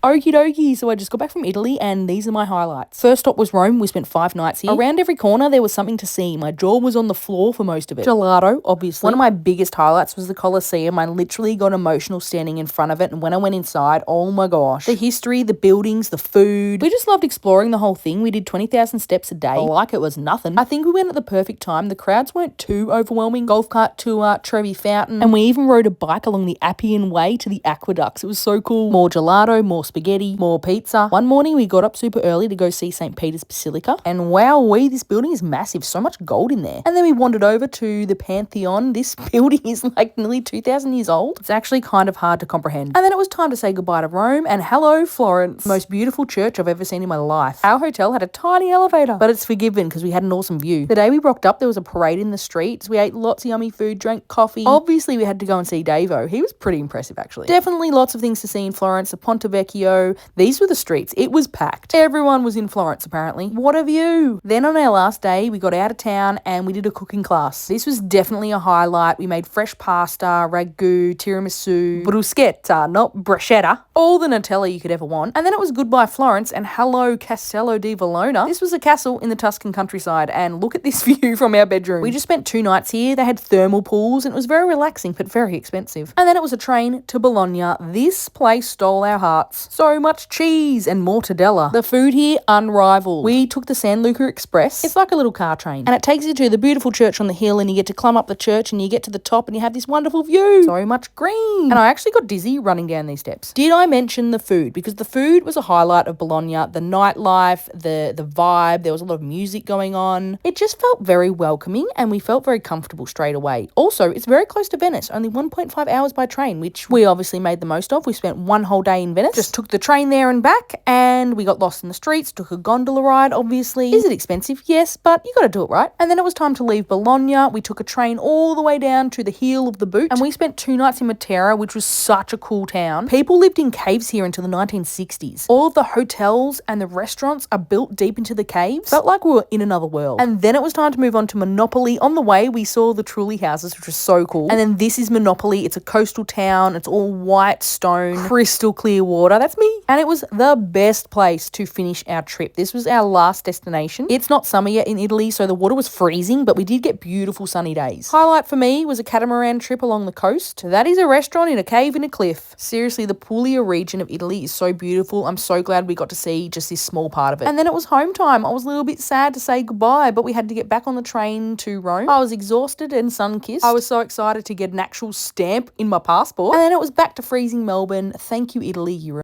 Okie dokie, so I just got back from Italy and these are my highlights. First stop was Rome. We spent 5 nights here. Around every corner there was something to see. My jaw was on the floor for most of it. Gelato, obviously. One of my biggest highlights was the Colosseum. I literally got emotional standing in front of it, and when I went inside, oh my gosh. The history, the buildings, the food. We just loved exploring the whole thing. We did 20,000 steps a day. Like it was nothing. I think we went at the perfect time. The crowds weren't too overwhelming. Golf cart tour, Trevi Fountain, and we even rode a bike along the Appian Way to the aqueducts. It was so cool. More gelato, more spaghetti, more pizza. One morning we got up super early to go see St. Peter's Basilica, and wowee, this building is massive. So much gold in there. And then we wandered over to the Pantheon. This building is like nearly 2,000 years old. It's actually kind of hard to comprehend. And then it was time to say goodbye to Rome, and hello Florence. Most beautiful church I've ever seen in my life. Our hotel had a tiny elevator, but it's forgiven because we had an awesome view. The day we rocked up, there was a parade in the streets. We ate lots of yummy food, drank coffee. Obviously we had to go and see Davo. He was pretty impressive actually. Definitely lots of things to see in Florence. The Ponte Vecchio. These were the streets. It was packed. Everyone was in Florence apparently. What a view. Then on our last day, we got out of town and we did a cooking class. This was definitely a highlight. We made fresh pasta, ragu, tiramisu, bruschetta, not bruschetta, all the Nutella you could ever want. And then it was goodbye Florence and hello Castello di Verona. This was a castle in the Tuscan countryside, and look at this view from our bedroom. We just spent 2 nights here. They had thermal pools and it was very relaxing but very expensive. And then it was a train to Bologna. This place stole our hearts. So much cheese and mortadella. The food here, unrivaled. We took the San Luca Express. It's like a little car train, and it takes you to the beautiful church on the hill, and you get to climb up the church and you get to the top and you have this wonderful view. So much green. And I actually got dizzy running down these steps. Did I mention the food? Because the food was a highlight of Bologna. The nightlife, the vibe, there was a lot of music going on. It just felt very welcoming and we felt very comfortable straight away. Also, it's very close to Venice, only 1.5 hours by train, which we obviously made the most of. We spent 1 whole day in Venice. Just took the train there and back, and we got lost in the streets, took a gondola ride, obviously. Is it expensive? Yes, but you gotta do it right. And then it was time to leave Bologna. We took a train all the way down to the heel of the boot, and we spent 2 nights in Matera, which was such a cool town. People lived in caves here until the 1960s. All of the hotels and the restaurants are built deep into the caves. Felt like we were in another world. And then it was time to move on to Monopoly. On the way, we saw the Trulli houses, which was so cool. And then this is Monopoly. It's a coastal town. It's all white stone, crystal clear water. That's me. And it was the best place to finish our trip. This was our last destination. It's not summer yet in Italy, so the water was freezing, but we did get beautiful sunny days. Highlight for me was a catamaran trip along the coast. That is a restaurant in a cave in a cliff. Seriously, the Puglia region of Italy is so beautiful. I'm so glad we got to see just this small part of it. And then it was home time. I was a little bit sad to say goodbye, but we had to get back on the train to Rome. I was exhausted and sun-kissed. I was so excited to get an actual stamp in my passport. And then it was back to freezing Melbourne. Thank you, Italy. You